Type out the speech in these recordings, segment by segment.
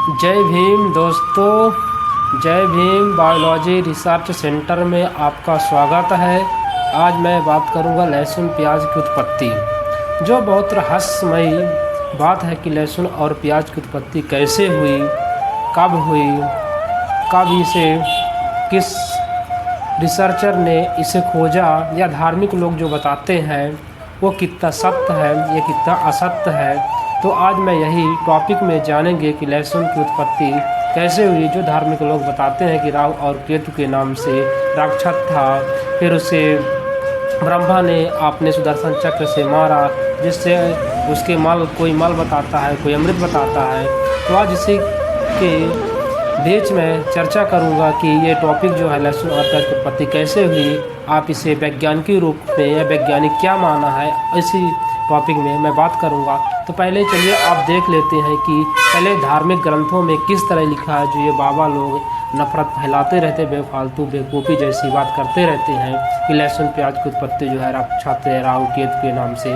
जय भीम दोस्तों, जय भीम बायोलॉजी रिसर्च सेंटर में आपका स्वागत है। आज मैं बात करूंगा लहसुन प्याज की उत्पत्ति, जो बहुत रहस्यमयी बात है कि लहसुन और प्याज की उत्पत्ति कैसे हुई, कब इसे किस रिसर्चर ने इसे खोजा, या धार्मिक लोग जो बताते हैं वो कितना सत्य है, ये कितना असत्य है। तो आज मैं यही टॉपिक में जानेंगे कि लहसुन की उत्पत्ति कैसे हुई। जो धार्मिक लोग बताते हैं कि राहु और केतु के नाम से राक्षस था, फिर उसे ब्रह्मा ने अपने सुदर्शन चक्र से मारा, जिससे उसके कोई मल बताता है, कोई अमृत बताता है। तो आज इसी के बीच में चर्चा करूंगा कि ये टॉपिक जो है लहसुन और प्याज की उत्पत्ति कैसे हुई, आप इसे वैज्ञानिक रूप में या वैज्ञानिक क्या माना है, इसी टॉपिक में मैं बात करूंगा। तो पहले चलिए आप देख लेते हैं कि पहले धार्मिक ग्रंथों में किस तरह लिखा है। जो ये बाबा लोग नफरत फैलाते रहते, बेफालतू बेवकूफ़ी जैसी बात करते रहते हैं कि लहसुन प्याज की उत्पत्ति जो है राक्षस थे, राहु केतु के नाम से,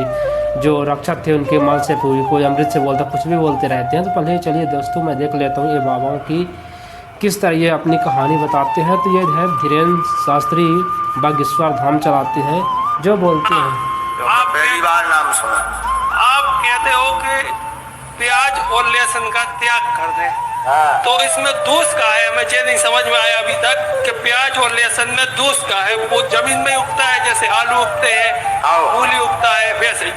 जो राक्षस थे उनके मल से पूरी, कोई अमृत से बोलता, कुछ भी बोलते रहते हैं। तो पहले चलिए दोस्तों मैं देख लेता हूँ ये बाबाओं की किस तरह ये अपनी कहानी बताते हैं। तो ये है धीरेन्द्र शास्त्री बागेश्वर धाम चलाते हैं, जो बोलते हैं। आप पहली बार नाम सुना। आप कहते हो कि प्याज और लहसुन का त्याग कर दे, तो इसमें दोष का है? मुझे नहीं समझ में आया अभी तक कि प्याज और लहसुन में दोष का है। वो जमीन में उगता है, जैसे आलू उगते हैं, मूली उगता है, वैसे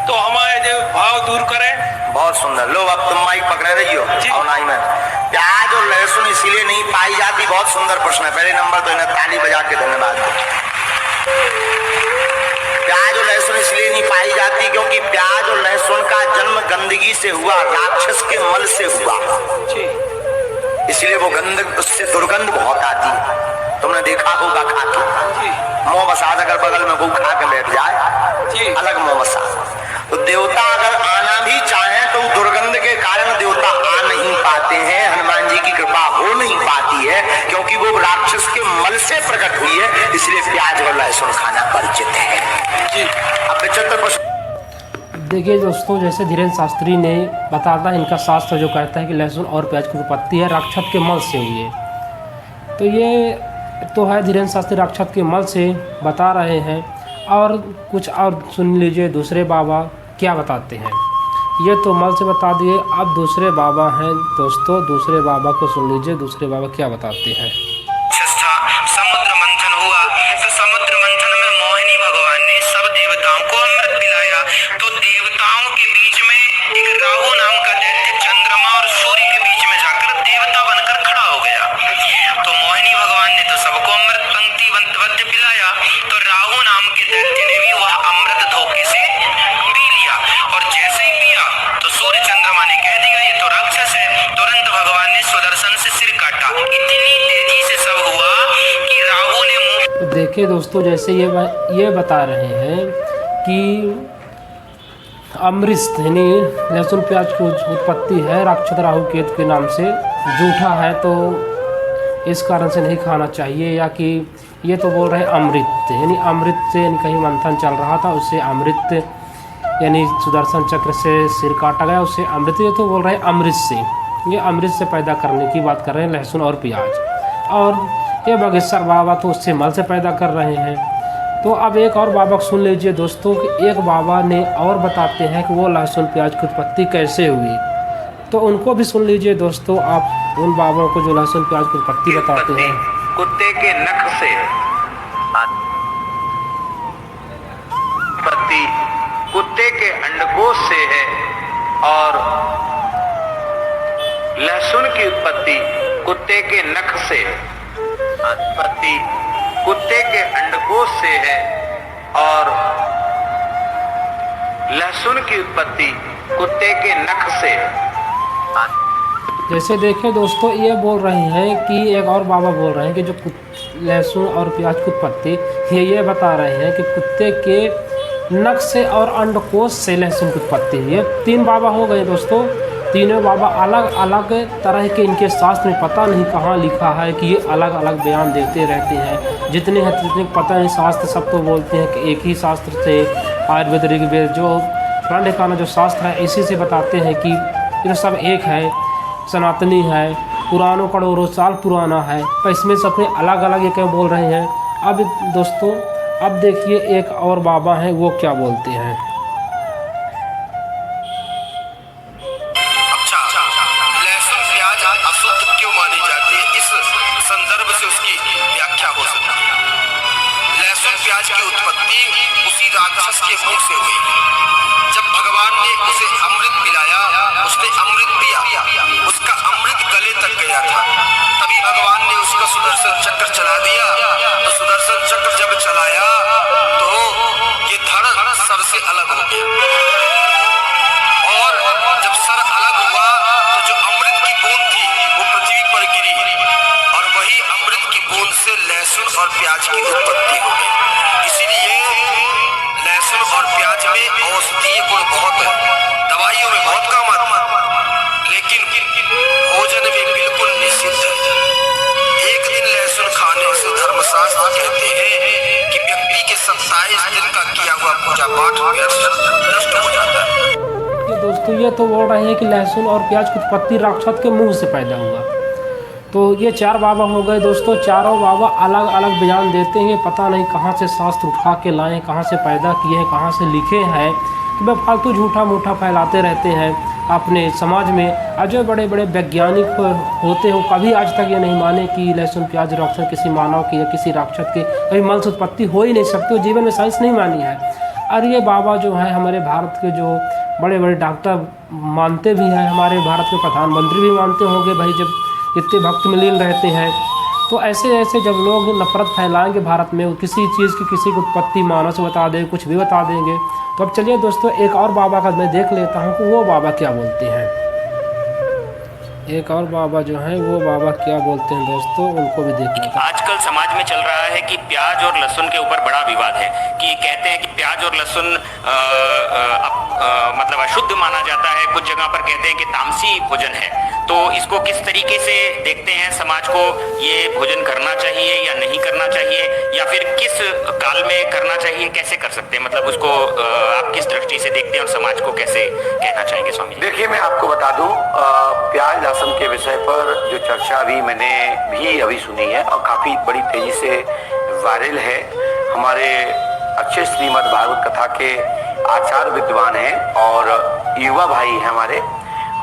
तो हमारे जो भाव दूर करें। बहुत सुंदर। लो अब तुम माइक पकड़े रही हो नहीं में प्याज और लहसुन इसीलिए नहीं पाई जाती। बहुत सुंदर प्रश्न है। पहले नंबर तो इन्हें ताली बजा के धन्यवाद। प्याज और लहसुन इसलिए नहीं पाई जाती क्योंकि प्याज और लहसुन का जन्म गंदगी से हुआ, राक्षस के मल से हुआ, इसलिए वो गंध, उससे दुर्गंध बहुत आती है। तुमने देखा होगा खा के मुंह बसात, अगर बगल में वो खा के बैठ जाए अलग मुंह बसात। तो देवता अगर आना भी चाहे तो दुर्गंध के कारण देवता आ नहीं पाते हैं। हनुमान जी की कृपा हो नहीं पाती है क्योंकि वो राक्षस के मल से प्रकट हुई है, इसलिए प्याज और लहसुन खाना परिचित है। अब 75% देखिए दोस्तों, जैसे धीरेन्द्र शास्त्री ने बताता है, इनका शास्त्र जो कहता है कि लहसुन और प्याज की उत्पत्ति है राक्षस के मल से हुई है। तो ये तो है धीरेन्द्र शास्त्री राक्षस के मल से बता रहे हैं। और कुछ और सुन लीजिए दूसरे बाबा क्या बताते हैं। ये तो मल से बता दिए, अब दूसरे बाबा हैं दोस्तों, दूसरे बाबा को सुन लीजिए दूसरे बाबा क्या बताते हैं। समुद्र मंथन हुआ, तो समुद्र मंथन में मोहिनी भगवान ने सब देवताओं को अमृत पिलाया। तो देवताओं के बीच में एक राहु नाम का दैत्य चंद्रमा और सूर्य के बीच में जाकर देवता बनकर खड़ा हो गया। तो मोहिनी भगवान ने तो सबको अमृत पंक्ति वध पिलाया, तो राहु नाम के दैत्य ने भी वह अमृत धोखे से पी लिया। और जैसे ही पिया तो सूर्य चंद्रमा ने कह दिया ये तो राक्षस है। तुरंत भगवान ने सुदर्शन से सिर काटा। इतनी तेजी से सब हुआ कि राहु ने मुंह। देखिए दोस्तों, जैसे ये बता रहे हैं कि अमृत यानी लहसुन प्याज की उत्पत्ति है राक्षस राहु केतु के नाम से, जूठा है तो इस कारण से नहीं खाना चाहिए। या कि ये तो बोल रहे हैं अमृत, यानी अमृत से यानी कहीं मंथन चल रहा था, उससे अमृत यानी सुदर्शन चक्र से सिर काटा गया, उससे अमृत। ये तो बोल रहे हैं अमृत से, ये अमृत से पैदा करने की बात कर रहे हैं लहसुन और प्याज। और ये बागेश्वर बाबा तो उससे मल से पैदा कर रहे हैं। तो अब एक और बाबा सुन लीजिए दोस्तों कि एक बाबा ने और बताते हैं कि वो लहसुन प्याज की उत्पत्ति कैसे हुई। तो उनको भी सुन लीजिए दोस्तों, आप उन बाबाओं को जो लहसुन प्याज की उत्पत्ति बताते हैं। कुत्ते के नख से उत्पत्ति कुत्ते के अंडकोश से है, और लहसुन की उत्पत्ति कुत्ते के नख से है। उत्पत्ति कुत्ते के अंडकोश से है, और लहसुन की उत्पत्ति कुत्ते के नख से है। जैसे देखिए दोस्तों, ये बोल रहे हैं कि एक और बाबा बोल रहे हैं कि जो लहसुन और प्याज की उत्पत्ति ये बता रहे हैं कि कुत्ते के नख से और अंडकोश से लहसुन की उत्पत्ति हुई है। 3 बाबा हो गए दोस्तों। तीनों बाबा अलग अलग तरह के, इनके शास्त्र में पता नहीं कहाँ लिखा है कि ये अलग अलग बयान देते रहते हैं। जितने हैं जितने पता नहीं, शास्त्र सब तो बोलते हैं कि एक ही शास्त्र से, आयुर्वेद ऋग्वेद जो पुराने जो शास्त्र है इसी से बताते हैं कि ये सब एक है। सनातनी है, पुरानों करोड़ों साल पुराना है, पर इसमें सबने अलग अलग ये क्या बोल रहे हैं। अब दोस्तों अब देखिए एक और बाबा हैं वो क्या बोलते हैं। लहसुन प्याज अशुद्ध क्यों मानी जाती है, इस संदर्भ से उसकी व्याख्या हो सकती है। लहसुन प्याज की उत्पत्ति उसी राक्षस के मुंह से हुई। जब भगवान ने उसे अमृत पिलाया, उसने अमृत पिया, उसका अमृत गले तक गया था, तभी भगवान ने उसका सुदर्शन चक्र चला दिया। तो सुदर्शन चक्र जब चलाया तो ये धड़ सर से अलग हो गया, और जब सर अलग हुआ तो जो अमृत की बूंद थी वो पृथ्वी पर गिरी, और वही अमृत की बूंद से लहसुन और प्याज की उत्पत्ति हो गई। इसीलिए लहसुन और प्याज में औषधीय गुण बहुत है, दवाइयों में बहुत काम आता है, लेकिन भोजन में बिल्कुल निषिद्ध है। एक दिन लहसुन खाने से धर्मशास्त्र कहते हैं कि व्यक्ति के 27 दिन का किया हुआ पूजा पाठ नष्ट हो जाता है। ये दोस्तों ये तो बोल रहे हैं कि लहसुन और प्याज की उत्पत्ति राक्षस के मुंह से पैदा हुआ। तो ये 4 बाबा हो गए दोस्तों। चारों बाबा अलग अलग बयान देते हैं, पता नहीं कहाँ से शास्त्र उठा के लाए, कहाँ से पैदा किए हैं, कहाँ से लिखे हैं कि वह फालतू झूठा मूठा फैलाते रहते हैं अपने समाज में। और जो बड़े बड़े वैज्ञानिक होते हो कभी आज तक ये नहीं माने कि लहसुन प्याज राक्षस किसी मानव की या किसी राक्षस की कभी मल से उत्पत्ति हो ही नहीं सकती, जीवन में साइंस नहीं मानी है। और ये बाबा जो हैं हमारे भारत के जो बड़े बड़े डॉक्टर मानते भी हैं, हमारे भारत के प्रधानमंत्री भी मानते होंगे भाई, जब इतने भक्त में लीन रहते हैं। तो ऐसे ऐसे जब लोग नफरत फैलाएंगे भारत में, किसी चीज़ की किसी की उत्पत्ति मानव से बता देंगे, कुछ भी बता देंगे। तो अब चलिए दोस्तों एक और बाबा का मैं देख लेता हूँ कि वो बाबा क्या बोलते हैं। एक और बाबा जो हैं वो बाबा क्या बोलते हैं दोस्तों, उनको भी देख लेते हैं। आजकल समाज में चल रहा है कि प्याज और लहसुन के ऊपर बड़ा विवाद है, कि कहते हैं कि प्याज और लहसुन मतलब अशुद्ध माना जाता है, कुछ जगह पर कहते हैं कि तामसी भोजन है। तो इसको किस तरीके से देखते हैं समाज को, ये भोजन करना चाहिए या नहीं करना चाहिए, या फिर किस काल में करना चाहिए, कैसे कर सकते हैं, मतलब उसको आप किस दृष्टि से देखते हैं और समाज को कैसे कहना चाहेंगे स्वामी जी? देखिए मैं आपको बता दूं, प्याज लहसुन के विषय पर जो चर्चा मैंने भी अभी सुनी है और काफी बड़ी तेजी से वायरल है। हमारे अच्छे श्रीमद् भागवत कथा के आचार्य विद्वान हैं और युवा भाई हैं हमारे,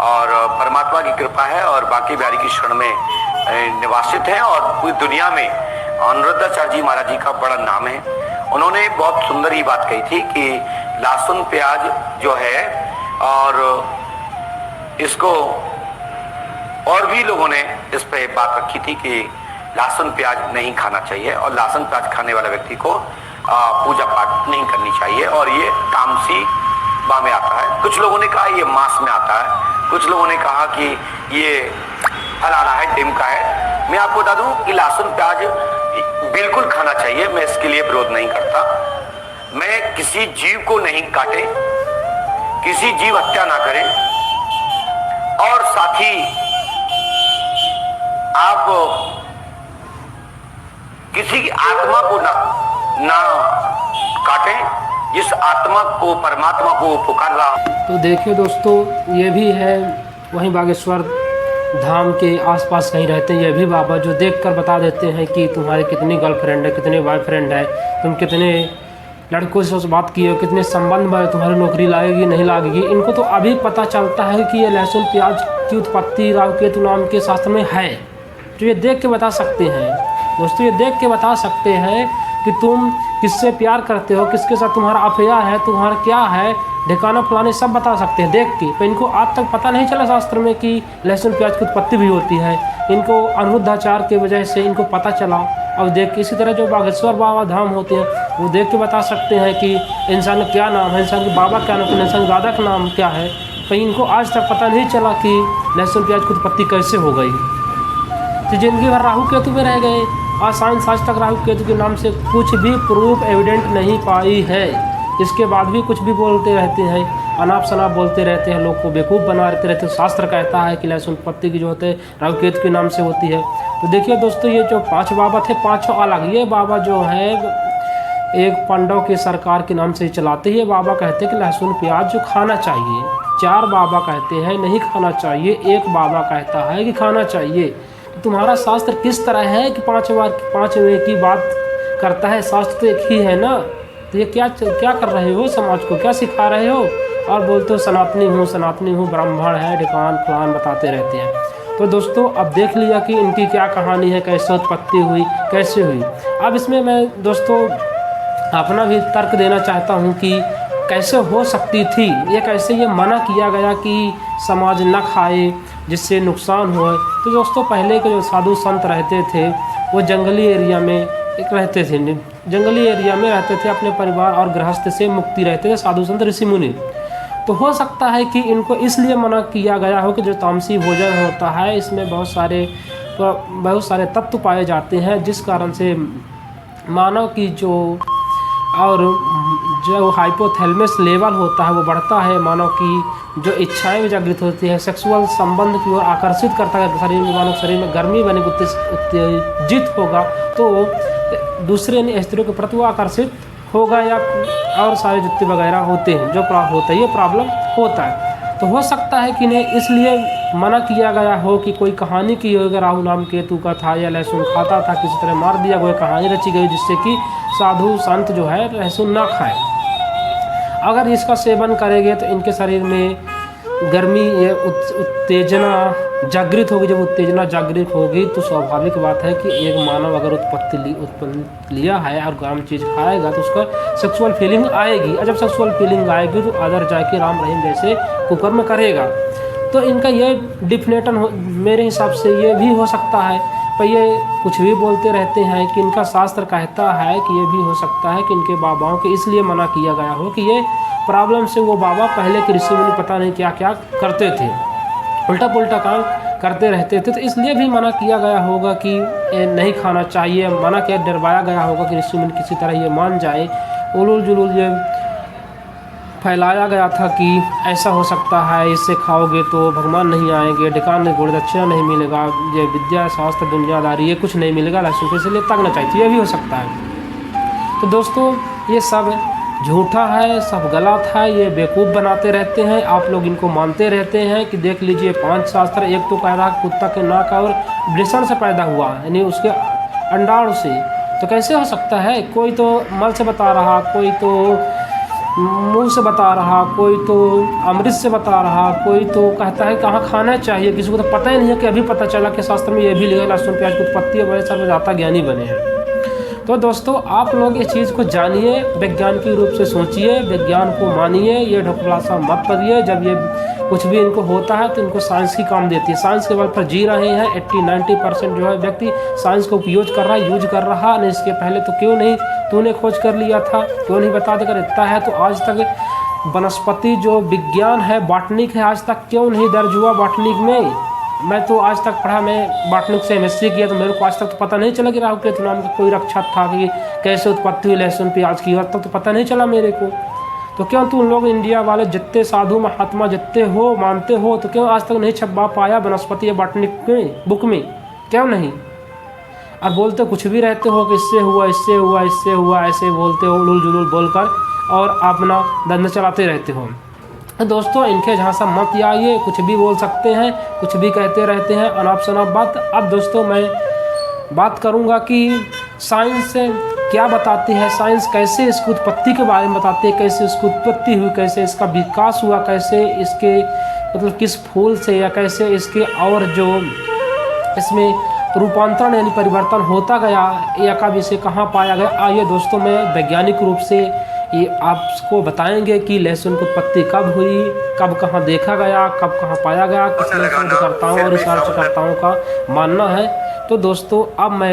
और परमात्मा की कृपा है और बाकी बिहारी की शरण में निवासित हैं, और पूरी दुनिया में अनुरुद्धाचार्य जी महाराज जी का बड़ा नाम है। उन्होंने बहुत सुंदर ये बात कही थी कि लहसुन प्याज जो है, और इसको और भी लोगों ने इस पे बात रखी थी कि लहसुन प्याज नहीं खाना चाहिए, और लहसुन प्याज खाने वाले व्यक्ति को पूजा पाठ नहीं करनी चाहिए, और ये तामसी में आता है। कुछ लोगों ने कहा ये मांस में आता है, कुछ लोगों ने कहा कि ये फलाना है, टिमका है। मैं आपको बता दूं कि लहसुन प्याज बिल्कुल खाना चाहिए, मैं इसके लिए विरोध नहीं करता। मैं किसी जीव को नहीं काटे, किसी जीव हत्या ना करें, और साथ ही आप किसी की आत्मा को ना काटें जिस आत्मा को परमात्मा को पुकार रहा। तो देखिए दोस्तों ये भी है, वहीं बागेश्वर धाम के आसपास कहीं रहते हैं ये भी बाबा, जो देखकर बता देते हैं कि तुम्हारी कितनी गर्लफ्रेंड है, कितने बॉयफ्रेंड है, तुम कितने लड़कों से बात किए हो, कितने संबंध में, तुम्हारी नौकरी लागेगी नहीं लागेगी। इनको तो अभी पता चलता है कि ये लहसुन प्याज की उत्पत्ति राहु केतु नाम के शास्त्र में है, जो ये देख के बता सकते हैं दोस्तों। ये देख के बता सकते हैं कि तुम किससे प्यार करते हो, किसके साथ तुम्हारा अफेयर है, तुम्हारा क्या है, ठिकाना फलाने सब बता सकते हैं देख के। पर इनको आज तक पता नहीं चला शास्त्र में कि लहसुन प्याज की उत्पत्ति भी होती है। इनको अनुरुद्धाचार के वजह से इनको पता चला। अब देख के इसी तरह जो बागेश्वर बाबा धाम होते हैं वो देख के बता सकते हैं कि इंसान का क्या नाम है, इंसान के बाबा क्या नाम है, इंसान के दादा का नाम क्या है। पर इनको आज तक पता नहीं चला कि लहसुन प्याज की उत्पत्ति कैसे हो गई। तो जिंदगी भर राहु केतु में रह गए, और साइंस आज तक राहु केतु के नाम से कुछ भी प्रूफ एविडेंट नहीं पाई है। इसके बाद भी कुछ भी बोलते रहते हैं, अनाप शनाप बोलते रहते हैं, लोग को बेवकूफ़ बना रहते हैं। शास्त्र कहता है कि लहसुन उत्पत्ति की जो होते हैं राहु केतु के नाम से होती है। तो देखिए दोस्तों ये जो 5 बाबा थे, 5 अलग। ये बाबा जो है एक पांडव के सरकार के नाम से चलाते हैं। ये बाबा कहते हैं कि लहसुन प्याज जो खाना चाहिए, 4 बाबा कहते हैं नहीं खाना चाहिए, एक बाबा कहता है कि खाना चाहिए। तो तुम्हारा शास्त्र किस तरह है कि 5 वे की बात करता है? शास्त्र तो एक ही है ना। तो ये क्या कर रहे हो? समाज को क्या सिखा रहे हो? और बोलते हो सनातनी हूँ, ब्राह्मण है, ढिकान फलान बताते रहते हैं। तो दोस्तों अब देख लिया कि इनकी क्या कहानी है, कैसे उत्पत्ति हुई, कैसे हुई। अब इसमें मैं दोस्तों अपना भी तर्क देना चाहता हूँ कि कैसे हो सकती थी ये, कैसे ये मना किया गया कि समाज न खाए जिससे नुकसान हो। तो दोस्तों पहले के जो साधु संत रहते थे वो जंगली एरिया में रहते थे, अपने परिवार और गृहस्थ से मुक्ति रहते थे साधु संत ऋषि मुनि। तो हो सकता है कि इनको इसलिए मना किया गया हो कि जो तामसी भोजन होता है इसमें बहुत सारे तत्व पाए जाते हैं, जिस कारण से मानव की जो हाइपोथैलेमस लेवल होता है वो बढ़ता है, मानव की जो इच्छाएं भी जागृत होती है, सेक्सुअल संबंध की ओर आकर्षित करता है शरीर में। मानव शरीर में गर्मी बने उत्तेजित होगा तो दूसरे स्त्रियों के प्रति वो आकर्षित होगा, या और सारे जुत्ते वगैरह होते हैं जो होता है, ये प्रॉब्लम होता है। तो हो सकता है कि इन्हें इसलिए मना किया गया हो कि कोई कहानी की हो, राहु नाम केतु का था या लहसुन खाता था, किसी तरह मार दिया, कोई कहानी रची गई जिससे कि साधु संत जो है लहसुन ना खाए। अगर इसका सेवन करेंगे तो इनके शरीर में गर्मी ये उत्तेजना जागृत होगी। जब उत्तेजना जागृत होगी तो स्वाभाविक बात है कि एक मानव अगर उत्पन्न लिया है और गर्म चीज़ खाएगा तो उसका सेक्सुअल फीलिंग आएगी, और जब सेक्सुअल फीलिंग आएगी तो अदर जाके राम रहीम जैसे कुकर में करेगा। तो इनका ये डिफिनेटन मेरे हिसाब से ये भी हो सकता है। पर ये कुछ भी बोलते रहते हैं कि इनका शास्त्र कहता है कि ये भी हो सकता है कि इनके बाबाओं को इसलिए मना किया गया हो कि ये प्रॉब्लम से वो बाबा पहले के ऋषि मुनि पता नहीं क्या क्या करते थे, उल्टा पुल्टा काम करते रहते थे, तो इसलिए भी मना किया गया होगा कि नहीं खाना चाहिए। मना किया, डरवाया गया होगा कि ऋषि मुनि किसी तरह ये मान जाए। उलूल जुलूल ये फैलाया गया था कि ऐसा हो सकता है, इससे खाओगे तो भगवान नहीं आएंगे, ढिकान में गुड़ दक्षिणा नहीं मिलेगा, ये विद्या शास्त्र दुनियादारी ये कुछ नहीं मिलेगा, लहसुन पे इसलिए तकना चाहिए, ये भी हो सकता है। तो दोस्तों ये सब झूठा है, सब गलत है, ये बेवकूफ़ बनाते रहते हैं। आप लोग इनको मानते रहते हैं कि देख लीजिए 5 शास्त्र, एक तो कह रहा कुत्ता के नाक और वृषण से पैदा हुआ, यानी उसके अंडाणु से। तो कैसे हो सकता है? कोई तो मल से बता रहा, कोई तो मुंह से बता रहा, कोई तो अमृत से बता रहा, कोई तो कहता है कहाँ खाना चाहिए। किसी को तो पता ही नहीं है कि अभी पता चला कि शास्त्र में ये भी लिखा लहसुन प्याज की उत्पत्ति है, बड़े सर्वजाता ज्ञानी बने हैं। तो दोस्तों आप लोग इस चीज़ को जानिए, वैज्ञानिक रूप से सोचिए, विज्ञान को मानिए, ये ढोकलासा मत करिए। जब ये कुछ भी इनको होता है तो इनको साइंस की काम देती है, साइंस के बल पर जी रहे हैं। 80-90% जो है व्यक्ति साइंस को यूज कर रहा नहीं। इसके पहले तो क्यों नहीं तूने खोज कर लिया था, क्यों नहीं बता देकर इतना है? तो आज तक वनस्पति जो विज्ञान है, बॉटनिक है, आज तक क्यों नहीं दर्ज हुआ बॉटनिक में? मैं तो आज तक पढ़ा, मैं बॉटनिक से MSc किया, तो मेरे को आज तक तो पता नहीं चला कि राहु केतु नाम का कोई रक्षक था कि कैसे उत्पत्ति हुई लहसुन प्याज की, आज तक तो पता नहीं चला मेरे को। तो क्यों तुम लोग इंडिया वाले जितने साधु महात्मा जितने हो मानते हो, तो क्यों आज तक नहीं छपवा पाया वनस्पति या बॉटनिक में बुक में? क्यों नहीं? और बोलते कुछ भी रहते हो कि इससे हुआ, इससे हुआ, इससे हुआ, ऐसे बोलते हो उलूल जुलूल बोलकर और अपना धंधा चलाते रहते हो। दोस्तों इनके झांसा मत आइए, कुछ भी बोल सकते हैं, कुछ भी कहते रहते हैं, अनाप शनाप बात। अब दोस्तों मैं बात करूंगा कि साइंस क्या बताती है, साइंस कैसे इसकी उत्पत्ति के बारे में बताती है, कैसे इसकी उत्पत्ति हुई, कैसे इसका विकास हुआ, कैसे इसके मतलब किस फूल से या कैसे इसके और जो इसमें रूपांतरण यानी परिवर्तन होता गया या कब इसे कहाँ पाया गया। आइए दोस्तों मैं वैज्ञानिक रूप से ये आपको बताएंगे कि लहसुन की उत्पत्ति कब हुई, कब कहाँ देखा गया, कब कहाँ पाया गया, किस शोधकर्ताओं और रिसर्चकर्ताओं का मानना है। तो दोस्तों अब मैं